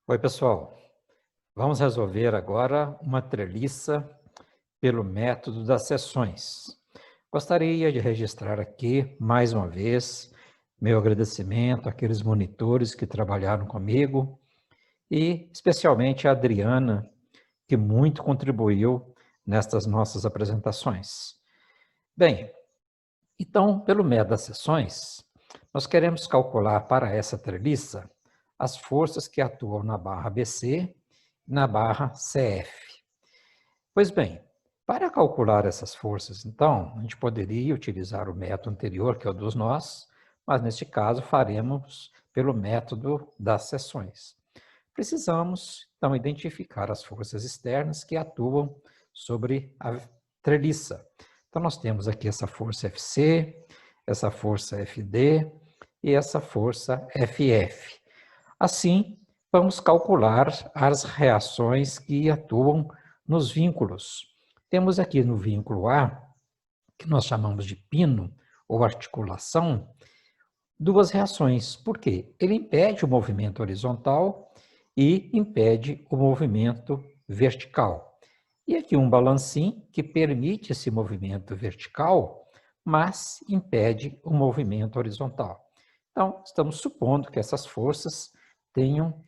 Oi, pessoal. Vamos resolver agora uma treliça pelo método das seções. Gostaria de registrar aqui, mais uma vez, meu agradecimento àqueles monitores que trabalharam comigo e, especialmente, a Adriana, que muito contribuiu nestas nossas apresentações. Bem, então, pelo método das seções, nós queremos calcular para essa treliça as forças que atuam na barra BC e na barra CF. Pois bem, para calcular essas forças, então, a gente poderia utilizar o método anterior, que é o dos nós, mas neste caso faremos pelo método das seções. Precisamos, então, identificar as forças externas que atuam sobre a treliça. Então, nós temos aqui essa força FC, essa força FD e essa força FF. Assim, vamos calcular as reações que atuam nos vínculos. Temos aqui no vínculo A, que nós chamamos de pino ou articulação, duas reações. Por quê? Ele impede o movimento horizontal e impede o movimento vertical. E aqui um balancim que permite esse movimento vertical, mas impede o movimento horizontal. Então, estamos supondo que essas forças tenham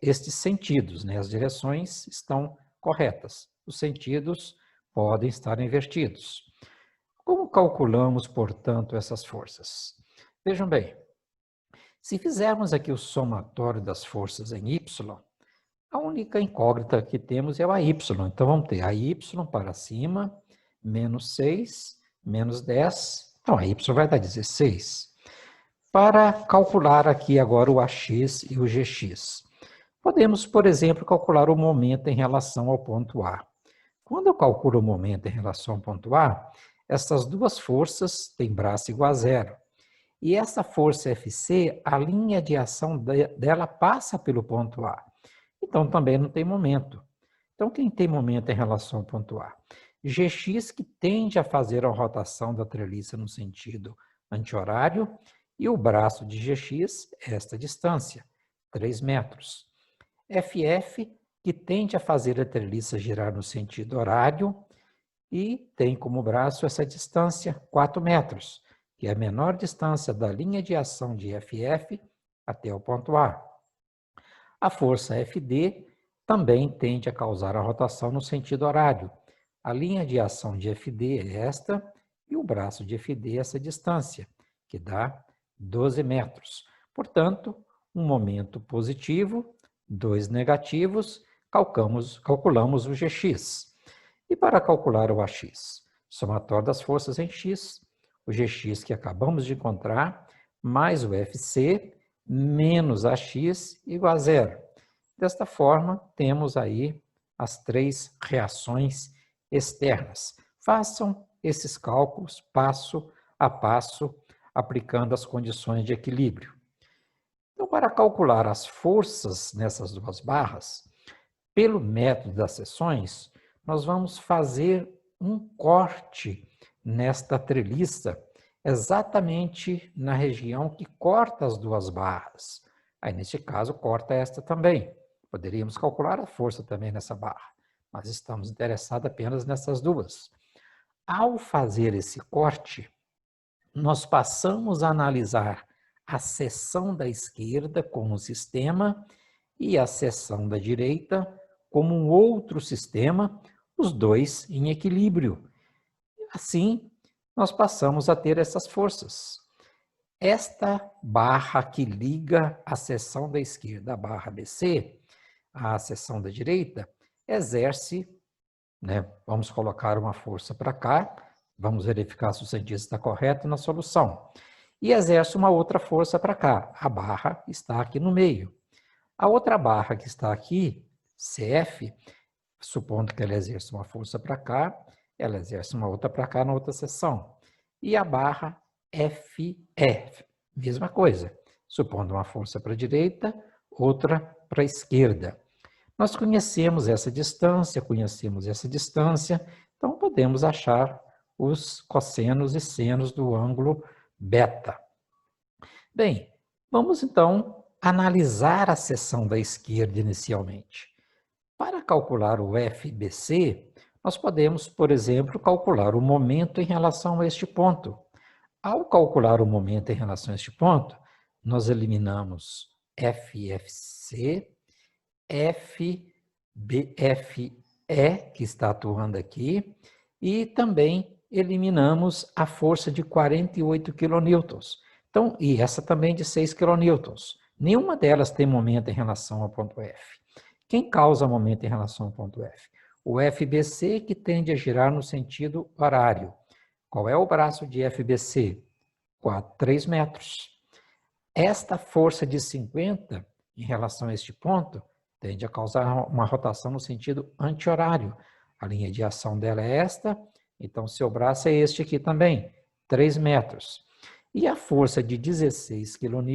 estes sentidos, né? As direções estão corretas, os sentidos podem estar invertidos. Como calculamos, portanto, essas forças? Vejam bem, se fizermos aqui o somatório das forças em y, a única incógnita que temos é o AY. Então, vamos ter AY para cima, menos 6, menos 10. Então, AY vai dar 16. Para calcular aqui agora o AX e o GX, podemos, por exemplo, calcular o momento em relação ao ponto A. Quando eu calculo o momento em relação ao ponto A, essas duas forças têm braço igual a zero. E essa força FC, a linha de ação dela passa pelo ponto A. Então, também não tem momento. Então, quem tem momento em relação ao ponto A? Gx, que tende a fazer a rotação da treliça no sentido anti-horário, e o braço de Gx, esta distância, 3 metros. FF, que tende a fazer a treliça girar no sentido horário, e tem como braço essa distância, 4 metros, que é a menor distância da linha de ação de FF até o ponto A. A força FD também tende a causar a rotação no sentido horário. A linha de ação de FD é esta e o braço de FD é essa distância, que dá 12 metros. Portanto, um momento positivo, 2 negativos, calculamos o Gx. E para calcular o AX? Somatório das forças em x, o Gx que acabamos de encontrar, mais o FC, menos AX igual a zero. Desta forma, temos aí as 3 reações externas. Façam esses cálculos passo a passo, aplicando as condições de equilíbrio. Então, para calcular as forças nessas duas barras, pelo método das seções, nós vamos fazer um corte nesta treliça, exatamente na região que corta as duas barras. Aí, neste caso, corta esta também. Poderíamos calcular a força também nessa barra, mas estamos interessados apenas nessas duas. Ao fazer esse corte, nós passamos a analisar a seção da esquerda como um sistema e a seção da direita como um outro sistema, os dois em equilíbrio. Assim, nós passamos a ter essas forças. Esta barra que liga a seção da esquerda, a barra BC, à seção da direita, exerce, né, vamos colocar uma força para cá, vamos verificar se o sentido está correto na solução. E exerce uma outra força para cá, a barra está aqui no meio. A outra barra que está aqui, CF, supondo que ela exerce uma força para cá, ela exerce uma outra para cá na outra seção. E a barra FF, mesma coisa, supondo uma força para a direita, outra para a esquerda. Nós conhecemos essa distância, então podemos achar os cossenos e senos do ângulo beta. Bem, vamos então analisar a seção da esquerda inicialmente. Para calcular o FBC, nós podemos, por exemplo, calcular o momento em relação a este ponto. Ao calcular o momento em relação a este ponto, nós eliminamos FFC, FBFE, que está atuando aqui, e também eliminamos a força de 48 kN. Então, e essa também de 6 kN. Nenhuma delas tem momento em relação ao ponto F. Quem causa momento em relação ao ponto F? O FBC, que tende a girar no sentido horário. Qual é o braço de FBC? 3 metros. Esta força de 50, em relação a este ponto, tende a causar uma rotação no sentido anti-horário. A linha de ação dela é esta, então seu braço é este aqui também, 3 metros. E a força de 16 kN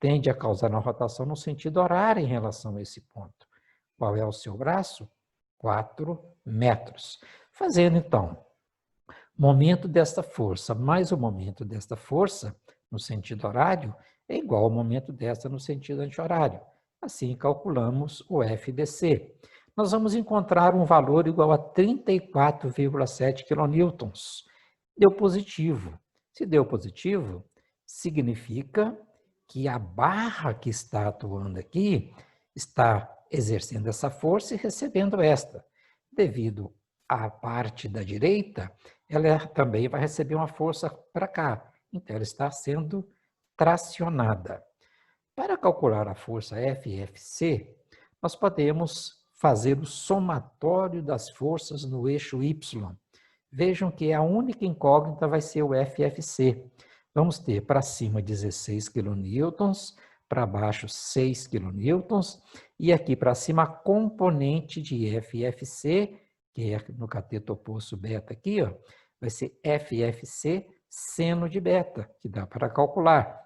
tende a causar uma rotação no sentido horário em relação a esse ponto. Qual é o seu braço? 4 metros. Fazendo, então, momento desta força mais o momento desta força, no sentido horário, é igual ao momento desta no sentido anti-horário. Assim, calculamos o FDC. Nós vamos encontrar um valor igual a 34,7 kN. Deu positivo. Se deu positivo, significa que a barra que está atuando aqui está exercendo essa força e recebendo esta. Devido à parte da direita, ela também vai receber uma força para cá. Então, ela está sendo tracionada. Para calcular a força FFC, nós podemos fazer o somatório das forças no eixo Y. Vejam que a única incógnita vai ser o FFC. Vamos ter para cima 16 kN, para baixo 6 kN, e aqui para cima a componente de FFC, que é no cateto oposto beta aqui, ó, vai ser FFC seno de beta, que dá para calcular.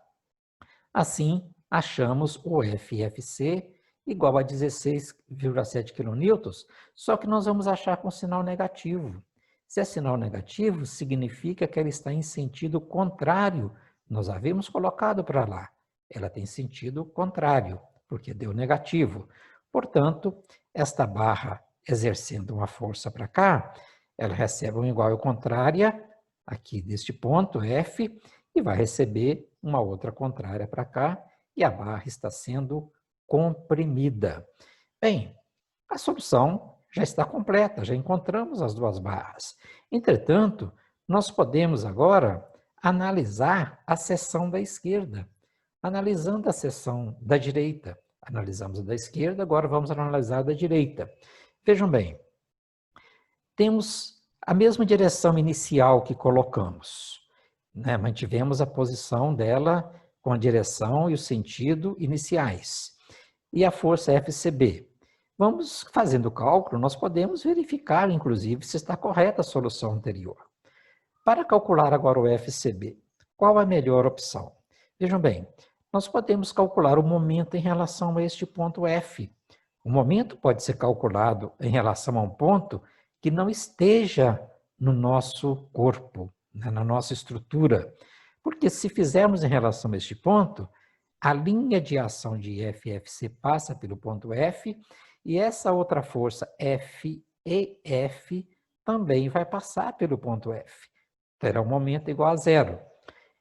Assim, achamos o FFC igual a 16,7 kN, só que nós vamos achar com sinal negativo. Se é sinal negativo, significa que ela está em sentido contrário. Nós havíamos colocado para lá. Ela tem sentido contrário, porque deu negativo. Portanto, esta barra exercendo uma força para cá, ela recebe uma igual ou contrária aqui deste ponto, F, e vai receber uma outra contrária para cá, e a barra está sendo comprimida. Bem, a solução já está completa, já encontramos as duas barras. Entretanto, nós podemos agora analisar a seção da esquerda. Analisando a seção da direita, analisamos a da esquerda, agora vamos analisar a da direita. Vejam bem, temos a mesma direção inicial que colocamos, né? Mantivemos a posição dela com a direção e o sentido iniciais. E a força FCB. Vamos fazendo o cálculo, nós podemos verificar, inclusive, se está correta a solução anterior. Para calcular agora o FCB, qual a melhor opção? Vejam bem, nós podemos calcular o momento em relação a este ponto F. O momento pode ser calculado em relação a um ponto que não esteja no nosso corpo, né, na nossa estrutura. Porque se fizermos em relação a este ponto, a linha de ação de FFC passa pelo ponto F e essa outra força FEF também vai passar pelo ponto F. Terá um momento igual a zero.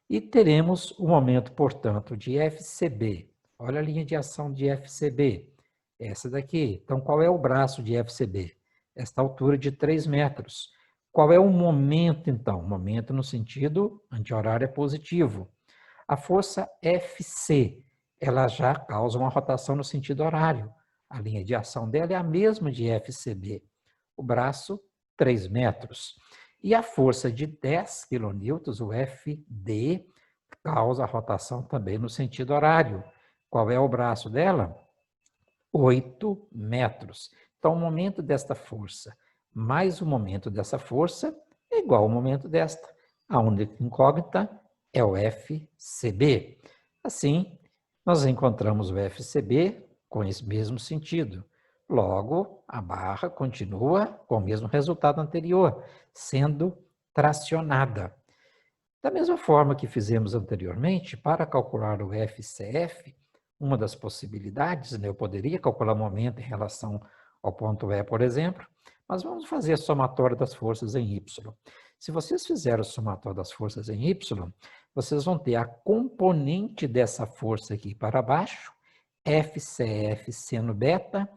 E teremos o momento, portanto, de FCB. Olha a linha de ação de FCB. Essa daqui. Então, qual é o braço de FCB? Esta altura de 3 metros. Qual é o momento, então? O momento no sentido anti-horário é positivo. A força FC, ela já causa uma rotação no sentido horário. A linha de ação dela é a mesma de FCB. O braço, 3 metros. E a força de 10 kN, o FD, causa a rotação também no sentido horário. Qual é o braço dela? 8 metros. Então, o momento desta força mais o momento dessa força é igual ao momento desta. A única incógnita é o FCB. Assim, nós encontramos o FCB com esse mesmo sentido. Logo, a barra continua com o mesmo resultado anterior, sendo tracionada. Da mesma forma que fizemos anteriormente, para calcular o FCF, uma das possibilidades, né? Eu poderia calcular o momento em relação ao ponto E, por exemplo, mas vamos fazer a somatória das forças em Y. Se vocês fizerem o somatório das forças em Y, vocês vão ter a componente dessa força aqui para baixo, FCF seno beta,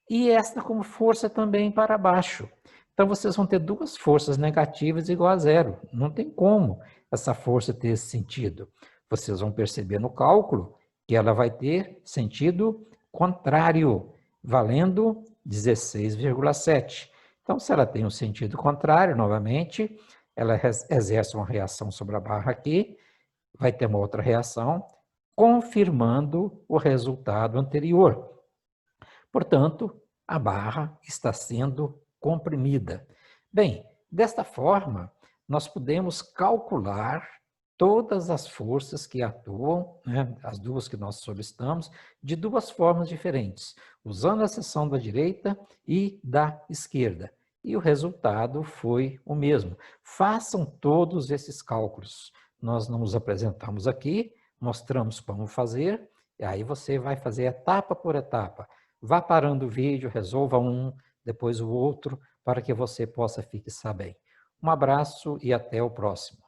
e esta como força também para baixo. Então, vocês vão ter duas forças negativas igual a zero. Não tem como essa força ter esse sentido. Vocês vão perceber no cálculo que ela vai ter sentido contrário, valendo 16,7. Então, se ela tem um sentido contrário, novamente, ela exerce uma reação sobre a barra aqui, vai ter uma outra reação, confirmando o resultado anterior. Portanto, a barra está sendo comprimida. Bem, desta forma, nós podemos calcular todas as forças que atuam, né, as duas que nós solicitamos, de duas formas diferentes, usando a seção da direita e da esquerda. E o resultado foi o mesmo. Façam todos esses cálculos. Nós não nos apresentamos aqui, mostramos como fazer, e aí você vai fazer etapa por etapa. Vá parando o vídeo, resolva um, depois o outro, para que você possa fixar bem. Um abraço e até o próximo.